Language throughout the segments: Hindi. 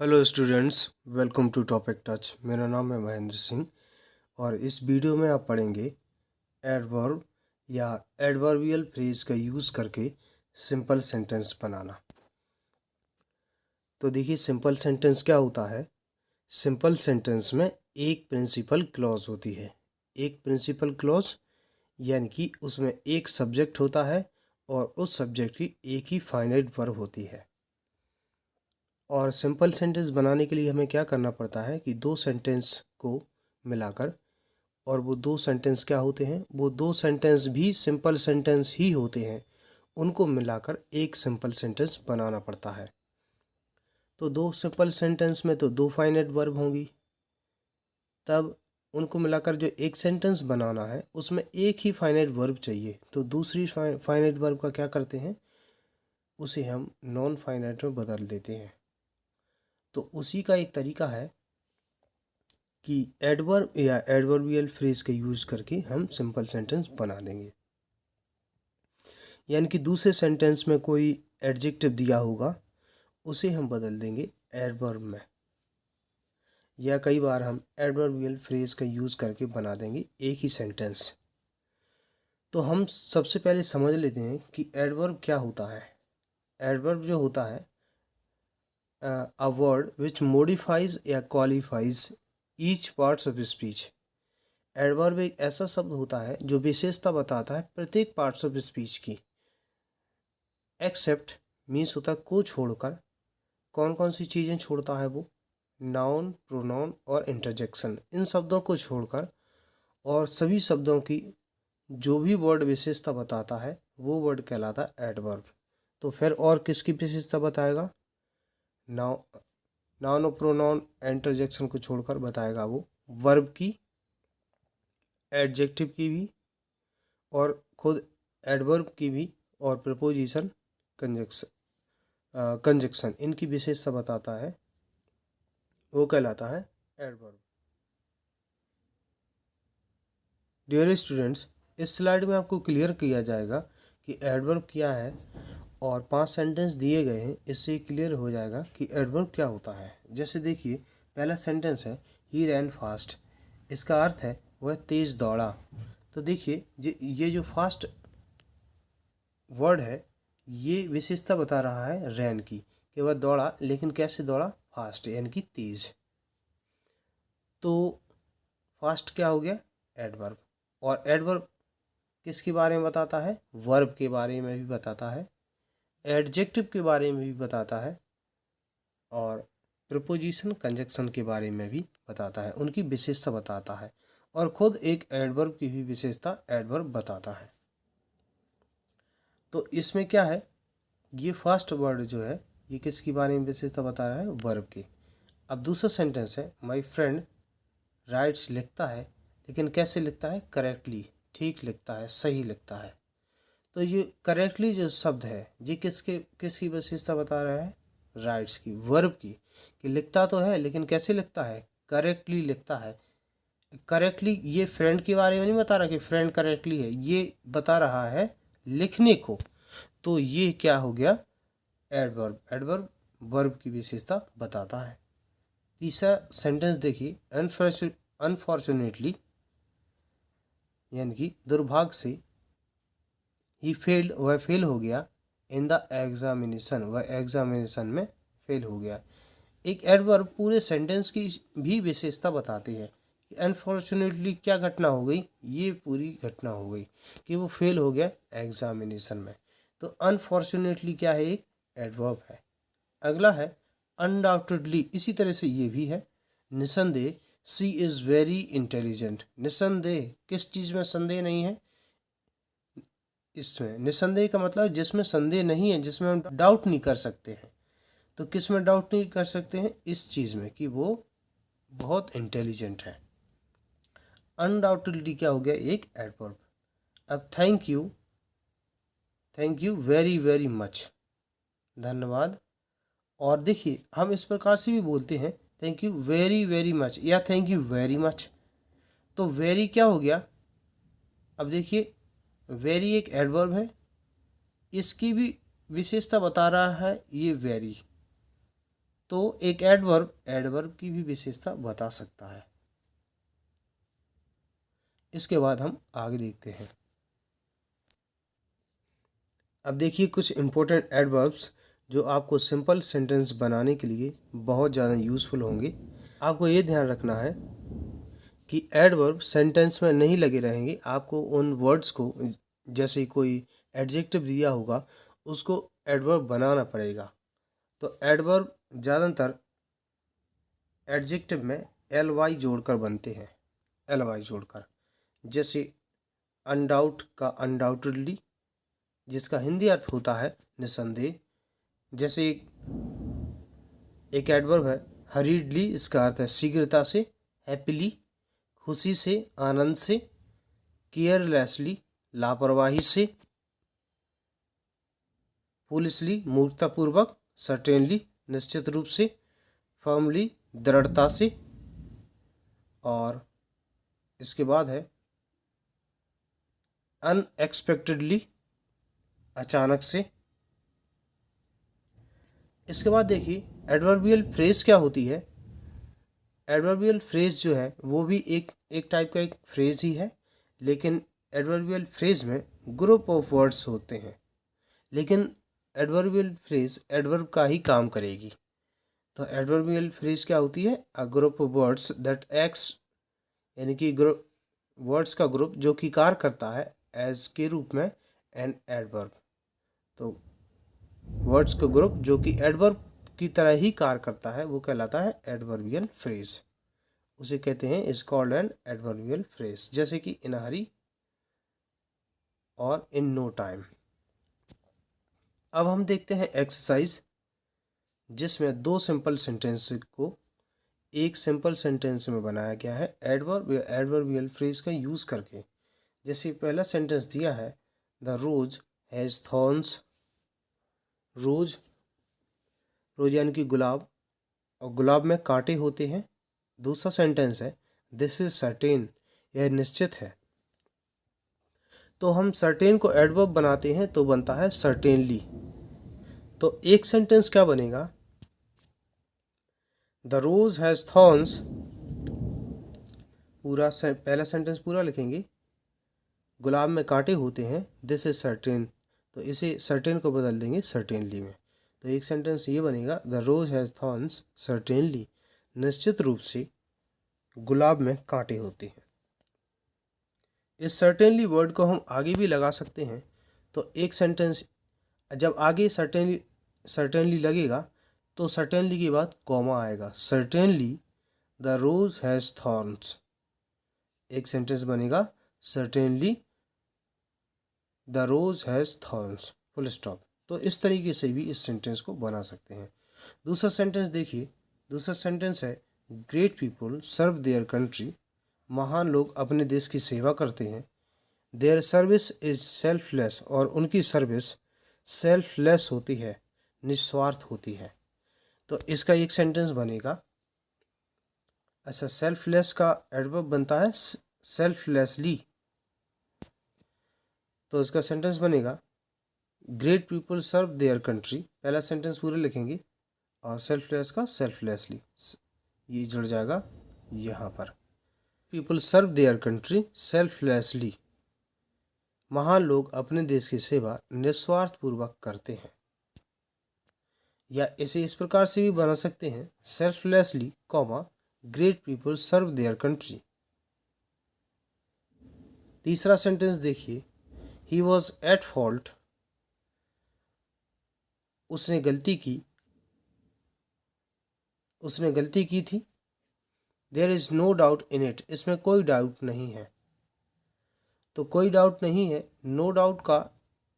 Hello students, welcome to topic touch. मेरा नाम है महेंद्र सिंह और इस वीडियो में आप पढ़ेंगे एडवर्ब या एडवर्बियल फ्रेज का यूज़ करके सिंपल सेंटेंस बनाना। तो देखिए, सिंपल सेंटेंस क्या होता है। सिंपल सेंटेंस में एक प्रिंसिपल क्लॉज होती है। एक प्रिंसिपल क्लॉज यानी कि उसमें एक सब्जेक्ट होता है और उस सब्जेक्ट की एक ही फाइनाइट वर्ब होती है। और सिंपल सेंटेंस बनाने के लिए हमें क्या करना पड़ता है कि दो सेंटेंस को मिलाकर, और वो दो सेंटेंस क्या होते हैं, वो दो सेंटेंस भी सिंपल सेंटेंस ही होते हैं, उनको मिलाकर एक सिंपल सेंटेंस बनाना पड़ता है। तो दो सिंपल सेंटेंस में तो दो फाइनाइट वर्ब होंगी, तब उनको मिलाकर जो एक सेंटेंस बनाना है उसमें एक ही फाइनाइट वर्ब चाहिए। तो दूसरी फाइनाइट वर्ब का क्या करते हैं, उसे हम नॉन फाइनाइट में बदल देते हैं। तो उसी का एक तरीका है कि एडवर्ब या एडवर्बियल फ्रेज का यूज करके हम सिंपल सेंटेंस बना देंगे। यानी कि दूसरे सेंटेंस में कोई एडजेक्टिव दिया होगा, उसे हम बदल देंगे एडवर्ब में, या कई बार हम एडवर्बियल फ्रेज का यूज करके बना देंगे एक ही सेंटेंस। तो हम सबसे पहले समझ लेते हैं कि एडवर्ब क्या होता है। एडवर्ब जो होता है, अ वर्ड विच मॉडिफाइज या qualifies each parts of speech. Adverb एक ऐसा शब्द होता है जो विशेषता बताता है प्रत्येक पार्ट्स ऑफ स्पीच की। एक्सेप्ट मीन्स होता है को छोड़कर। कौन कौन सी चीज़ें छोड़ता है वो, नाउन, प्रोनाउन और इंटरजेक्शन, इन शब्दों को छोड़कर और सभी शब्दों की जो भी वर्ड विशेषता बताता है वो वर्ड कहलाता है एडवर्ब। तो फिर और किसकी विशेषता बताएगा, नाउन और प्रोनाउन इंटरजेक्शन को छोड़कर बताएगा वो वर्ब की, एडजेक्टिव की भी, और खुद एडवर्ब की भी, और प्रपोजिशन, कंजक्शन, इनकी विशेषता बताता है, वो कहलाता है एडवर्ब। डियर स्टूडेंट्स, इस स्लाइड में आपको क्लियर किया जाएगा कि एडवर्ब क्या है, और 5 सेंटेंस दिए गए हैं, इससे क्लियर हो जाएगा कि एडवर्ब क्या होता है। जैसे देखिए, पहला सेंटेंस है ही रैन फास्ट। इसका अर्थ है वह तेज दौड़ा। तो देखिए, ये जो फास्ट वर्ड है, ये विशेषता बता रहा है रैन की, कि वह दौड़ा, लेकिन कैसे दौड़ा, फास्ट यानी कि तेज। तो फास्ट क्या हो गया, एडवर्ब। और एडवर्ब किसके बारे में बताता है, वर्ब के बारे में भी बताता है, एडजेक्टिव के बारे में भी बताता है, और प्रीपोजिशन, कंजक्शन के बारे में भी बताता है, उनकी विशेषता बताता है, और खुद एक एडवर्ब की भी विशेषता एडवर्ब बताता है। तो इसमें क्या है, ये फर्स्ट वर्ड जो है ये किसके बारे में विशेषता बता रहा है, वर्ब की। अब दूसरा सेंटेंस है माय फ्रेंड राइट्स, लिखता है, लेकिन कैसे लिखता है, करेक्टली, ठीक लिखता है, सही लिखता है। तो ये करेक्टली जो शब्द है ये किसकी विशेषता बता रहा है, राइट्स की, वर्ब की, कि लिखता तो है लेकिन कैसे लिखता है, करेक्टली लिखता है। करेक्टली ये फ्रेंड के बारे में नहीं बता रहा कि फ्रेंड करेक्टली है, ये बता रहा है लिखने को। तो ये क्या हो गया, एडवर्ब। एडवर्ब वर्ब की विशेषता बताता है। तीसरा सेंटेंस देखिए, अनफॉर्चुनेटली यानी कि दुर्भाग्य से, ही फेल्ड, वह फेल हो गया, इन द एग्जामिनेशन, वह एग्जामिनेशन में फेल हो गया। एक एडवर्ब पूरे सेंटेंस की भी विशेषता बताती है कि अनफॉर्चुनेटली क्या घटना हो गई, ये पूरी घटना हो गई कि वो फेल हो गया एग्जामिनेशन में। तो अनफॉर्चुनेटली क्या है, एक एडवर्ब है। अगला है अनडाउटेडली, इसी तरह से ये भी है, निसंदेह, सी इज़ वेरी इंटेलिजेंट। निसंदेह, किस चीज़ में संदेह नहीं है, इसमें निसंदेह का मतलब जिसमें संदेह नहीं है, जिसमें हम डाउट नहीं कर सकते हैं। तो किस में डाउट नहीं कर सकते हैं, इस चीज़ में कि वो बहुत इंटेलिजेंट है। अनडाउटेडली क्या हो गया, एक एडवर्ब। अब thank you very very much, धन्यवाद। और देखिए, हम इस प्रकार से भी बोलते हैं thank you very very much या थैंक यू वेरी मच। तो वेरी क्या हो गया, अब देखिए, वेरी एक एडवर्ब है, इसकी भी विशेषता बता रहा है ये वेरी। तो एक एडवर्ब की भी विशेषता बता सकता है। इसके बाद हम आगे देखते हैं। अब देखिए कुछ इम्पोर्टेंट एडवर्ब्स जो आपको सिंपल सेंटेंस बनाने के लिए बहुत ज़्यादा यूज़फुल होंगे। आपको ये ध्यान रखना है कि एडवर्ब सेंटेंस में नहीं लगे रहेंगे। आपको उन वर्ड्स को, जैसे कोई एडजेक्टिव दिया होगा, उसको एडवर्ब बनाना पड़ेगा। तो एडवर्ब ज़्यादातर एडजेक्टिव में एल वाई जोड़कर बनते हैं, एल वाई जोड़कर। जैसे अनडाउट का अनडाउटेडली, जिसका हिंदी अर्थ होता है निस्संदेह। जैसे एक एडवर्ब है हरीडली, इसका अर्थ है शीघ्रता से। हैप्पीली, खुशी से, आनंद से। केयरलेसली, लापरवाही से। फूलिशली, मूर्खतापूर्वक। सर्टेनली, निश्चित रूप से। फर्मली, दृढ़ता से। और इसके बाद है अनएक्सपेक्टेडली, अचानक से। इसके बाद देखिए एडवर्बियल फ्रेज क्या होती है। एडवर्बियल फ्रेज जो है वो भी एक टाइप का एक फ्रेज ही है, लेकिन एडवर्बियल फ्रेज में ग्रुप ऑफ वर्ड्स होते हैं। लेकिन एडवर्बियल फ्रेज एडवर्ब का ही काम करेगी। तो एडवर्बियल फ्रेज क्या होती है? A group of words that acts, यानी कि ग्रुप वर्ड्स का ग्रुप जो कि कार्य करता है एज के रूप में एन एडवर्ब। तो वर्ड्स का ग्रुप जो कि एडवर्ब की तरह ही कार्य करता है वो कहलाता है एडवर्बियल फ्रेज। उसे कहते हैं is called an adverbial phrase. जैसे कि इन अ हरी और इन नो टाइम। अब हम देखते हैं एक्सरसाइज, जिसमें दो सिंपल सेंटेंस को एक सिंपल सेंटेंस में बनाया गया है एडवर्ब या एडवर्बियल फ्रेज का यूज करके। जैसे पहला सेंटेंस दिया है द रोज हैज थॉर्न्स। रोज, रोज यानी कि गुलाब, और गुलाब में कांटे होते हैं। दूसरा सेंटेंस है दिस इज सर्टेन, यह निश्चित है। तो हम सर्टेन को एडवर्ब बनाते हैं तो बनता है सर्टेनली। तो एक सेंटेंस क्या बनेगा? द रोज हैज थॉर्न्स, पूरा पहला सेंटेंस पूरा लिखेंगे। गुलाब में कांटे होते हैं, दिस इज सर्टेन, तो इसे सर्टेन को बदल देंगे सर्टेनली में। तो एक सेंटेंस ये बनेगा the rose has thorns certainly, निश्चित रूप से गुलाब में कांटे होते हैं। इस सर्टेनली वर्ड को हम आगे भी लगा सकते हैं। तो एक सेंटेंस जब आगे सर्टेनली लगेगा तो सर्टेनली के बाद कॉमा आएगा। Certainly the rose has thorns, एक सेंटेंस बनेगा certainly the rose has thorns, full stop. तो इस तरीके से भी इस सेंटेंस को बना सकते हैं। दूसरा सेंटेंस देखिए, दूसरा सेंटेंस है great people serve their country, महान लोग अपने देश की सेवा करते हैं। देयर सर्विस इज सेल्फलेस, और उनकी सर्विस सेल्फलेस होती है, निस्वार्थ होती है। तो इसका एक सेंटेंस बनेगा, अच्छा सेल्फलेस का एडवर्ब बनता है सेल्फलेसली, तो इसका सेंटेंस बनेगा great people serve their country, पहला सेंटेंस पूरा लिखेंगे और सेल्फलेस का सेल्फलेसली, ये जुड़ जाएगा यहाँ पर। People serve their country selflessly, महान लोग अपने देश की सेवा निस्वार्थ पूर्वक करते हैं। या इसे इस प्रकार से भी बना सकते हैं selflessly comma great people serve their country. तीसरा सेंटेंस देखिए, ही वॉज एट फॉल्ट, उसने गलती की थी। There is no doubt in it, इसमें कोई डाउट नहीं है। तो कोई डाउट नहीं है, नो डाउट का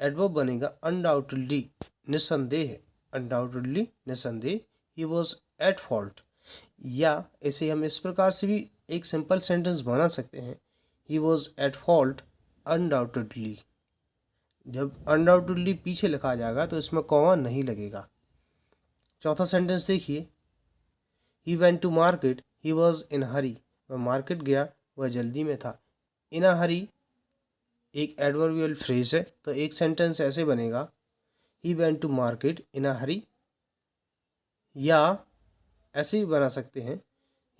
एडवर्ब बनेगा अनडाउटेडली, निस्संदेह। अनडाउटेडली निस्संदेह, ही वॉज एट फॉल्ट। या इसे हम इस प्रकार से भी एक सिंपल सेंटेंस बना सकते हैं, ही वॉज एट फॉल्ट अनडाउटेडली। जब अनडाउटेडली पीछे लिखा जाएगा तो इसमें कॉमा नहीं लगेगा। चौथा सेंटेंस देखिए, he went to market, he was in hurry, वह मार्केट गया, वह जल्दी में था। इन अ हरी एक एडवर्बियल फ्रेज है, तो एक सेंटेंस ऐसे बनेगा, he went to market in a hurry. या ऐसे ही बना सकते हैं,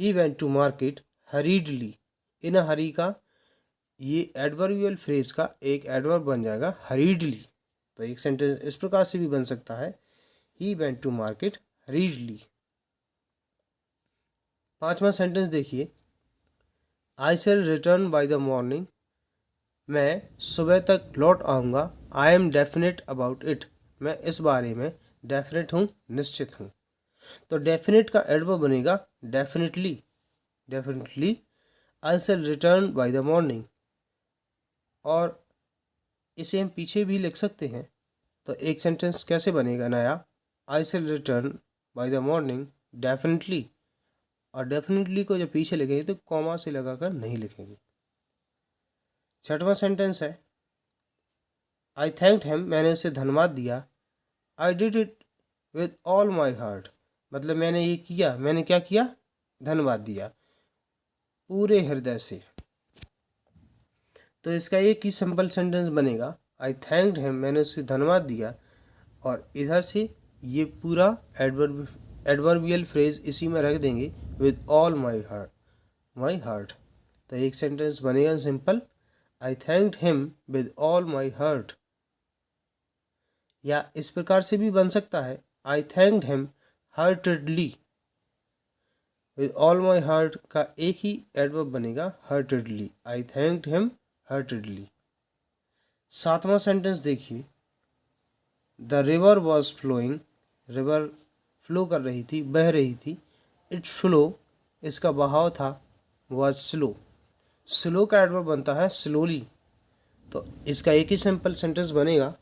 he went to market hurriedly. In hurry का ये एडवर्बियल फ्रेज का एक एडवर्ब बन जाएगा हरीडली। तो एक सेंटेंस इस प्रकार से भी बन सकता है, he went to market hurriedly. 5वां सेंटेंस देखिए, I shall return by the morning. मैं सुबह तक लौट आऊँगा। I am definite about it. मैं इस बारे में डेफिनेट हूँ, निश्चित हूँ। तो डेफिनेट का एडवर्ब बनेगा definitely. Definitely I shall return by the morning. और इसे हम पीछे भी लिख सकते हैं। तो एक सेंटेंस कैसे बनेगा नया, I shall return by the morning definitely. और डेफिनेटली को जब पीछे लिखेंगे तो कॉमा से लगाकर नहीं लिखेंगे। 6वां सेंटेंस है, आई थैंक्ड हिम। मैंने उसे धन्यवाद दिया। I did it with all my heart. मतलब मैंने ये किया, मैंने क्या किया, धन्यवाद दिया पूरे हृदय से। तो इसका एक ही सिंपल सेंटेंस बनेगा, आई थैंक्ड हिम, मैंने उसे धन्यवाद दिया। और इधर से ये पूरा एडवर्बियल फ्रेज इसी में रख देंगे, विद ऑल माई हार्ट। तो एक सेंटेंस बनेगा simple, I thanked him with all my heart. या इस प्रकार से भी बन सकता है, I thanked him heartedly. With all my heart का एक ही एडवर्ब बनेगा heartedly, I thanked him heartedly. 7वां सेंटेंस देखिए, the river was flowing. River flow कर रही थी, बह रही थी। इट्स फ्लो, इसका बहाव था, वॉज स्लो। स्लो का एडवर्ब बनता है स्लोली। तो इसका एक ही सिंपल सेंटेंस बनेगा,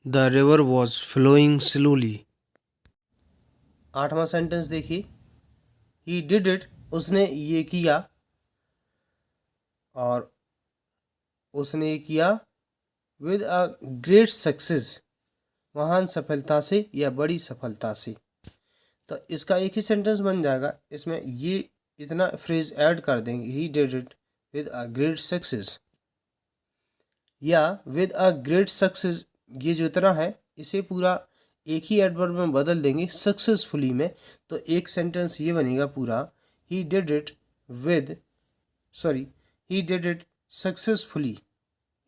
the river was flowing slowly. 8वां सेंटेंस देखिए, ही डिड इट। उसने ये किया। और उसने ये किया विद अ ग्रेट सक्सेस, महान सफलता से या बड़ी सफलता से। तो इसका एक ही सेंटेंस बन जाएगा। इसमें ये इतना फ्रेज ऐड कर देंगे, he did it with a great success या विद अ ग्रेट सक्सेस। ये जो इतना है इसे पूरा एक ही एडवर्ब में बदल देंगे सक्सेसफुली में। तो एक सेंटेंस ये बनेगा पूरा, he did it he did it successfully.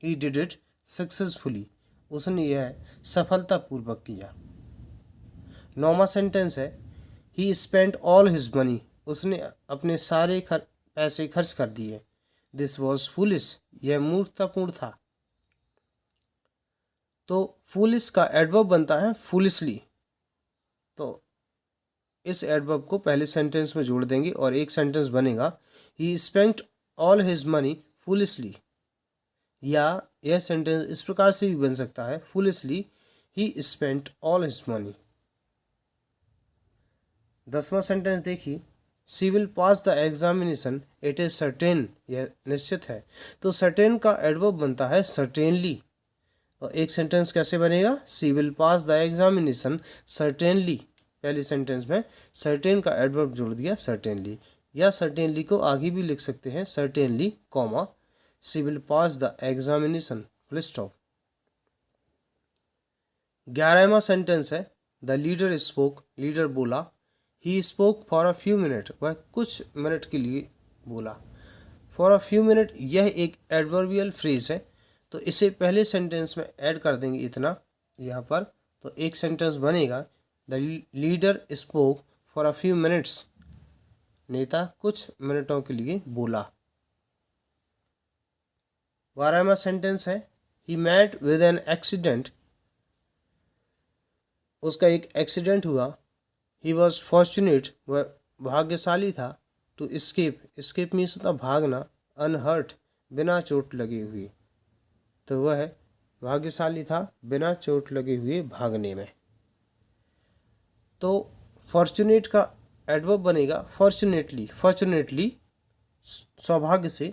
He did it successfully, उसने यह सफलतापूर्वक किया। 9वां सेंटेंस है, ही स्पेंट ऑल हिज मनी। उसने अपने सारे पैसे खर्च कर दिए। दिस वॉज फूलिश, यह मूर्खतापूर्ण था। तो फूलिश का एडवर्ब बनता है फूलिशली। तो इस एडवर्ब को पहले सेंटेंस में जोड़ देंगे और एक सेंटेंस बनेगा, ही spent all his money foolishly. या यह सेंटेंस इस प्रकार से भी बन सकता है, foolishly he spent all his money. 10वां सेंटेंस देखिए, she will pass the examination, it is certain, यह निश्चित है। तो सर्टेन का एडवर्ब बनता है सर्टेनली। और एक सेंटेंस कैसे बनेगा, she will pass the examination certainly. पहले सेंटेंस में सर्टेन का एडवर्ब जोड़ दिया सर्टेनली। या सर्टेनली को आगे भी लिख सकते हैं, certainly comma she will pass the examination full stop. 11वां सेंटेंस है, द लीडर स्पोक। लीडर बोला। He spoke for a few minute, वह कुछ मिनट के लिए बोला। फॉर अ फ्यू मिनट यह एक एडवर्बियल फ्रेज है। तो इसे पहले सेंटेंस में ऐड कर देंगे इतना यहाँ पर। तो एक सेंटेंस बनेगा, the leader spoke for a few minutes. नेता कुछ मिनटों के लिए बोला। 12वां सेंटेंस है, he met with an accident. उसका एक एक्सीडेंट हुआ। ही वॉज फॉर्चुनेट, वह भाग्यशाली था। टू स्केप मीन्स होता भागना। अनहर्ट, बिना चोट लगे हुए। तो वह भाग्यशाली था बिना चोट लगे हुए भागने में। तो फॉर्चुनेट का एडवर्ब बनेगा फॉर्चुनेटली सौभाग्य से।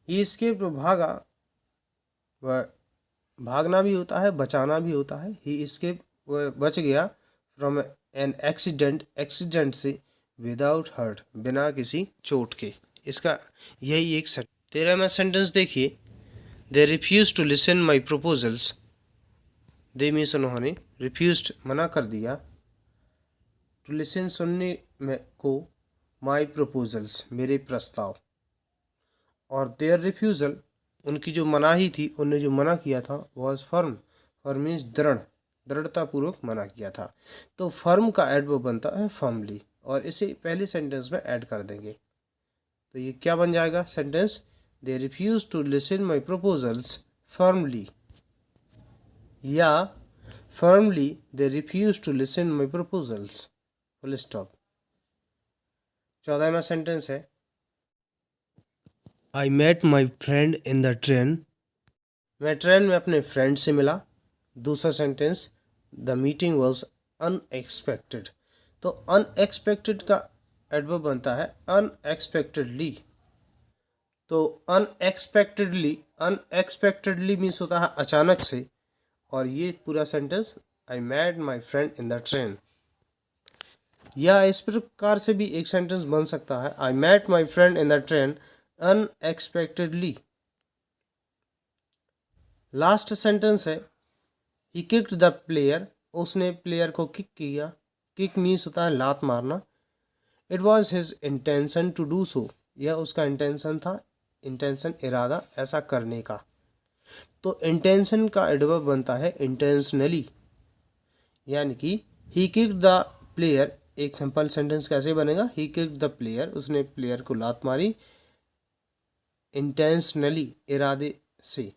ही स्केप्ड, भागा। वह भागना भी होता है, बचाना भी होता है। ही स्केप, वह बच गया फ्रॉम एन एक्सीडेंट से विदाउट हर्ट, बिना किसी चोट के। इसका यही एक 13वां सेंटेंस देखिए, they refuse to listen my proposals. They means उन्होंने, रिफ्यूज्ड मना कर दिया। टू लिसन सुनने में को, माई प्रपोजल्स मेरे प्रस्ताव, और देयर रिफ्यूज़ल उनकी जो मनाही थी, उन्होंने जो मना किया था, वॉज फर्म। फर्म मीन्स दृढ़, दृढ़तापूर्वक मना किया था। तो फर्म का एडवर्ब बनता है फर्मली, और इसे पहले सेंटेंस में ऐड कर देंगे। तो ये क्या बन जाएगा sentence, they refuse to listen my proposals firmly, या firmly they refuse to listen my proposals, full stop. 14वां सेंटेंस है, I met my friend in the train, मैं ट्रेन में अपने फ्रेंड से मिला। दूसरा sentence, the meeting was unexpected. तो अनएक्सपेक्टेड का एडवर्ब बनता है अनएक्सपेक्टेडली। तो अनएक्सपेक्टेडली, अनएक्सपेक्टेडली मीन्स होता है अचानक से, और ये पूरा sentence, I met my friend in the train. या इस प्रकार से भी एक सेंटेंस बन सकता है, I met my friend in the train unexpectedly. Last sentence है, ही किक्ड द प्लेयर, उसने प्लेयर को किक किया। किक मीन्स होता है लात मारना। It was his intention to do so, यह उसका इंटेंशन था, इंटेंशन इरादा ऐसा करने का। तो इंटेंशन का एडवर्ब बनता है इंटेंशनली, यानी कि ही किक्ड द प्लेयर। एक सिंपल सेंटेंस कैसे बनेगा, ही किक्ड द प्लेयर, उसने प्लेयर को लात मारी इंटेंशनली, इरादे से।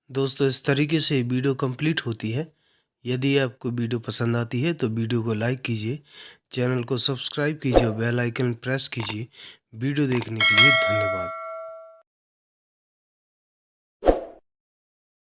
दोस्तों इस तरीके से वीडियो कंप्लीट होती है। यदि आपको वीडियो पसंद आती है तो वीडियो को लाइक कीजिए, चैनल को सब्सक्राइब कीजिए और बेल आइकन प्रेस कीजिए। वीडियो देखने के लिए धन्यवाद।